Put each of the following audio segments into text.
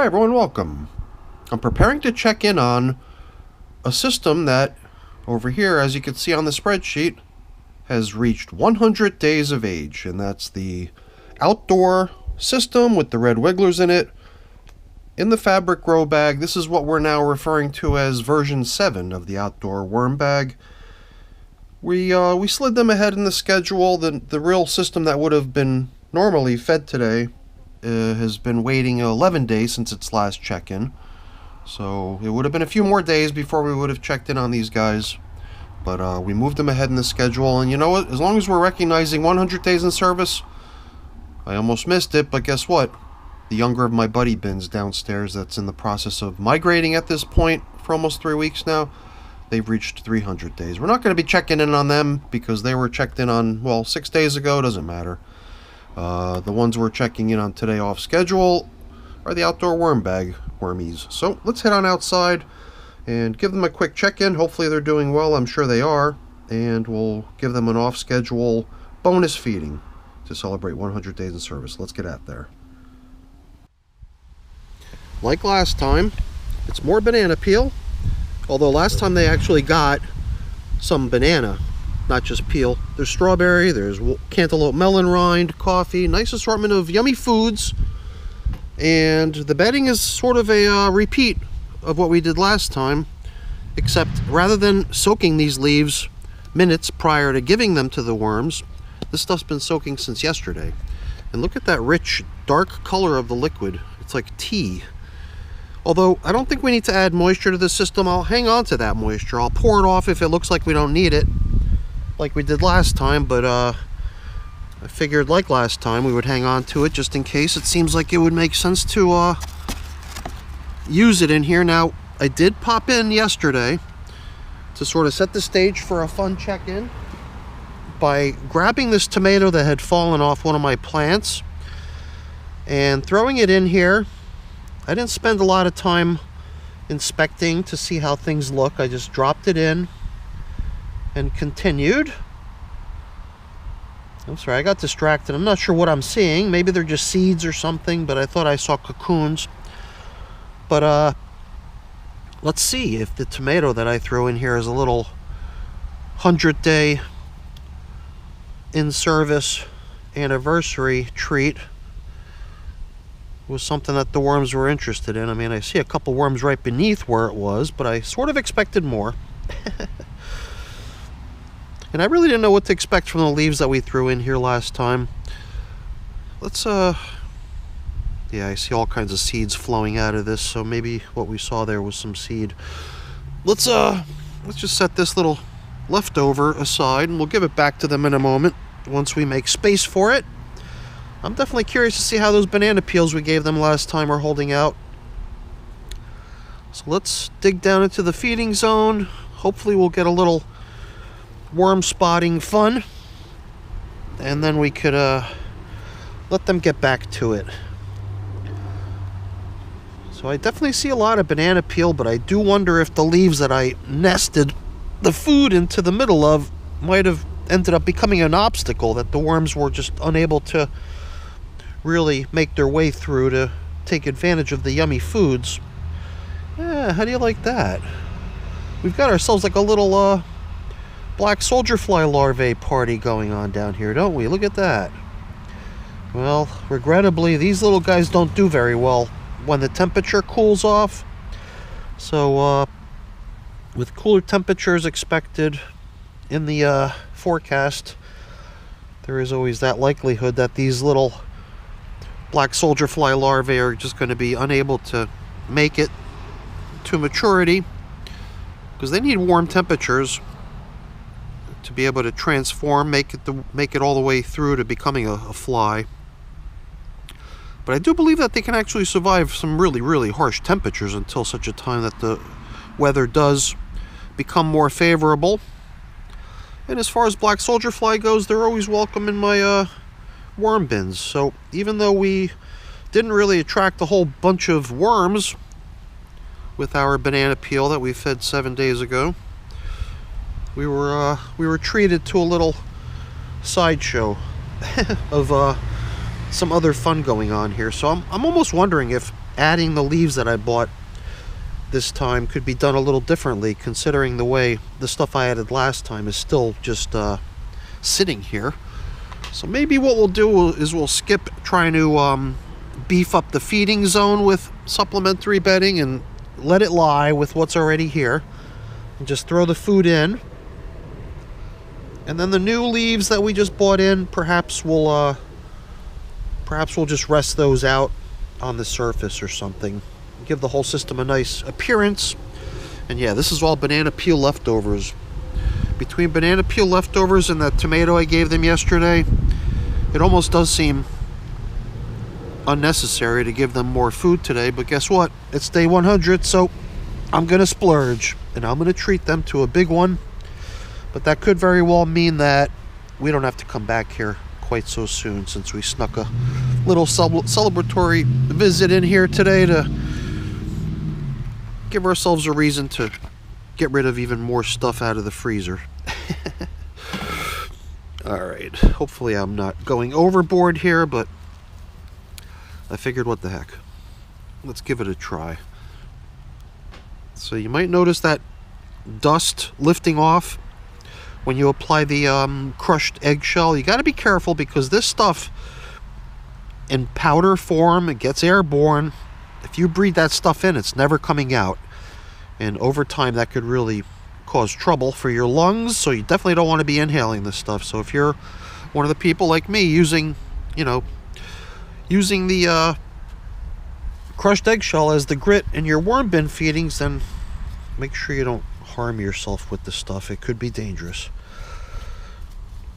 Hi everyone, welcome. I'm preparing to check in on a system that, over here, as you can see on the spreadsheet, has reached 100 days of age, and that's the outdoor system with the red wigglers in it, in the fabric grow bag. This is what we're now referring to as version 7 of the outdoor worm bag. We slid them ahead in the schedule. The real system that would have been normally fed today has been waiting 11 days since its last check-in. So it would have been a few more days before we would have checked in on these guys. But we moved them ahead in the schedule. And you know what? As long as we're recognizing 100 days in service, I almost missed it, but guess what? The younger of my buddy bins downstairs that's in the process of migrating at this point for almost 3 weeks now, they've reached 300 days. We're not going to be checking in on them because they were checked in on, well, 6 days ago. Doesn't matter. The ones we're checking in on today off schedule are the outdoor worm bag wormies. So let's head on outside and give them a quick check-in. Hopefully they're doing well. I'm sure they are. And we'll give them an off-schedule bonus feeding to celebrate 100 days in service. Let's get out there. Like last time, it's more banana peel. Although last time they actually got some banana, not just peel. There's strawberry, there's cantaloupe melon rind, coffee, nice assortment of yummy foods. And the bedding is sort of a repeat of what we did last time, except rather than soaking these leaves minutes prior to giving them to the worms, this stuff's been soaking since yesterday. And look at that rich, dark color of the liquid. It's like tea. Although I don't think we need to add moisture to the system. I'll hang on to that moisture. I'll pour it off if it looks like we don't need it, like we did last time. But I figured, like last time, we would hang on to it just in case. It seems like it would make sense to use it in here. Now, I did pop in yesterday to sort of set the stage for a fun check-in by grabbing this tomato that had fallen off one of my plants and throwing it in here. I didn't spend a lot of time inspecting to see how things look. I just dropped it in and continued. I'm sorry, I got distracted. I'm not sure what I'm seeing. Maybe they're just seeds or something, but I thought I saw cocoons. But let's see if the tomato that I throw in here is a little 100-day in-service anniversary treat. Was something that the worms were interested in. I mean, I see a couple worms right beneath where it was, but I sort of expected more. And I really didn't know what to expect from the leaves that we threw in here last time. Let's yeah, I see all kinds of seeds flowing out of this, so maybe what we saw there was some seed. Let's just set this little leftover aside, and we'll give it back to them in a moment once we make space for it. I'm definitely curious to see how those banana peels we gave them last time are holding out. So let's dig down into the feeding zone. Hopefully we'll get a little worm spotting fun. And then we could let them get back to it. So I definitely see a lot of banana peel, but I do wonder if the leaves that I nested the food into the middle of might have ended up becoming an obstacle that the worms were just unable to really make their way through to take advantage of the yummy foods. Yeah, how do you like that? We've got ourselves like a little black soldier fly larvae party going on down here, don't we? Look at that. Well, regrettably, these little guys don't do very well when the temperature cools off. So with cooler temperatures expected in the forecast, there is always that likelihood that these little black soldier fly larvae are just going to be unable to make it to maturity because they need warm temperatures to be able to transform, make it all the way through to becoming a fly. But I do believe that they can actually survive some really, really harsh temperatures until such a time that the weather does become more favorable. And as far as black soldier fly goes, they're always welcome in my worm bins. So even though we didn't really attract a whole bunch of worms with our banana peel that we fed 7 days ago, we were treated to a little sideshow of some other fun going on here. So I'm almost wondering if adding the leaves that I bought this time could be done a little differently, considering the way the stuff I added last time is still just sitting here. So maybe what we'll do is we'll skip trying to beef up the feeding zone with supplementary bedding and let it lie with what's already here, and just throw the food in. And then the new leaves that we just bought in, perhaps we'll just rest those out on the surface or something. Give the whole system a nice appearance. And yeah, this is all banana peel leftovers. Between banana peel leftovers and that tomato I gave them yesterday, it almost does seem unnecessary to give them more food today, but guess what? It's day 100, so I'm gonna splurge and I'm gonna treat them to a big one. But that could very well mean that we don't have to come back here quite so soon, since we snuck a little celebratory visit in here today to give ourselves a reason to get rid of even more stuff out of the freezer. Alright, hopefully I'm not going overboard here, but I figured, what the heck, let's give it a try. So you might notice that dust lifting off when you apply the crushed eggshell. You got to be careful, because this stuff in powder form, it gets airborne. If you breathe that stuff in, it's never coming out, and over time that could really cause trouble for your lungs. So you definitely don't want to be inhaling this stuff. So if you're one of the people like me using the crushed eggshell as the grit in your worm bin feedings, then make sure you don't harm yourself with this stuff. It could be dangerous.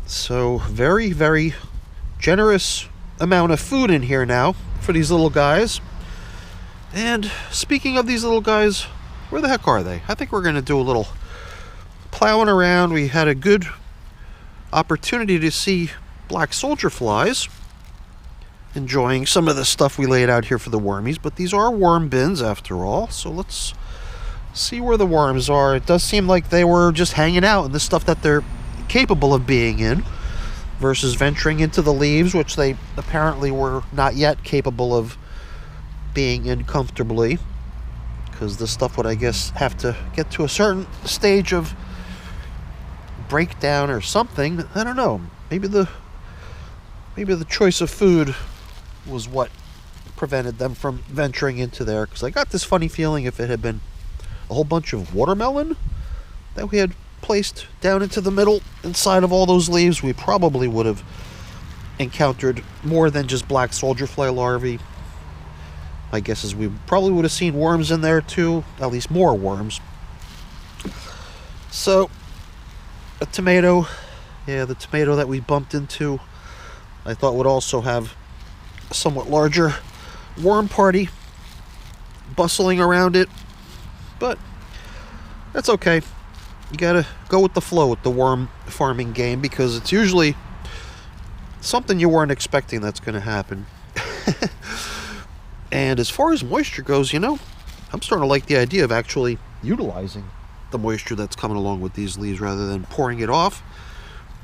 So very, very generous amount of food in here now for these little guys. And speaking of these little guys, where the heck are they? I think we're going to do a little plowing around. We had a good opportunity to see black soldier flies enjoying some of the stuff we laid out here for the wormies, but these are worm bins after all, so let's see where the worms are. It does seem like they were just hanging out in the stuff that they're capable of being in, versus venturing into the leaves, which they apparently were not yet capable of being in comfortably, because the stuff would, I guess, have to get to a certain stage of breakdown or something. I don't know. Maybe the choice of food was what prevented them from venturing into there, because I got this funny feeling if it had been a whole bunch of watermelon that we had placed down into the middle inside of all those leaves, we probably would have encountered more than just black soldier fly larvae. My guess is we probably would have seen worms in there too, at least more worms. So a tomato, yeah, the tomato that we bumped into, I thought would also have a somewhat larger worm party bustling around it, but that's okay. You gotta go with the flow with the worm farming game, because it's usually something you weren't expecting that's going to happen. And as far as moisture goes, I'm starting to like the idea of actually utilizing the moisture that's coming along with these leaves rather than pouring it off.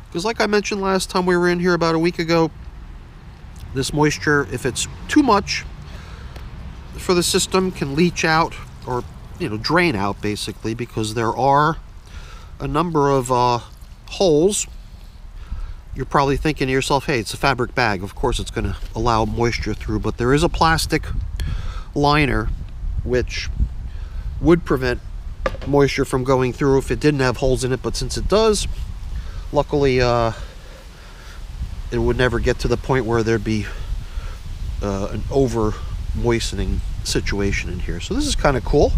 Because like I mentioned last time we were in here about a week ago, this moisture, if it's too much for the system, can leach out or drain out basically, because there are a number of holes. You're probably thinking to yourself, hey, it's a fabric bag, of course it's going to allow moisture through, but there is a plastic liner which would prevent moisture from going through if it didn't have holes in it, but since it does, luckily it would never get to the point where there'd be an over moistening situation in here. So this is kind of cool,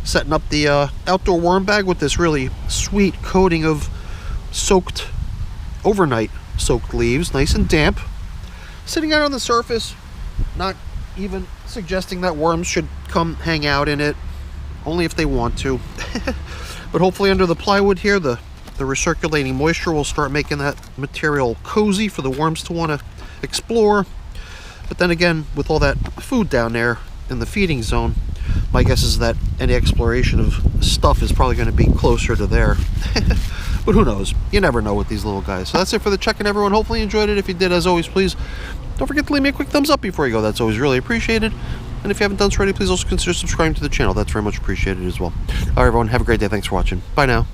setting up the outdoor worm bag with this really sweet coating of overnight soaked leaves, nice and damp, sitting out on the surface, not even suggesting that worms should come hang out in it, only if they want to. But hopefully under the plywood here, the recirculating moisture will start making that material cozy for the worms to want to explore. But then again, with all that food down there in the feeding zone, my guess is that any exploration of stuff is probably going to be closer to there. But who knows? You never know with these little guys. So that's it for the check-in, everyone. Hopefully you enjoyed it. If you did, as always, please don't forget to leave me a quick thumbs up before you go. That's always really appreciated. And if you haven't done so already, please also consider subscribing to the channel. That's very much appreciated as well. All right, everyone, have a great day. Thanks for watching. Bye now.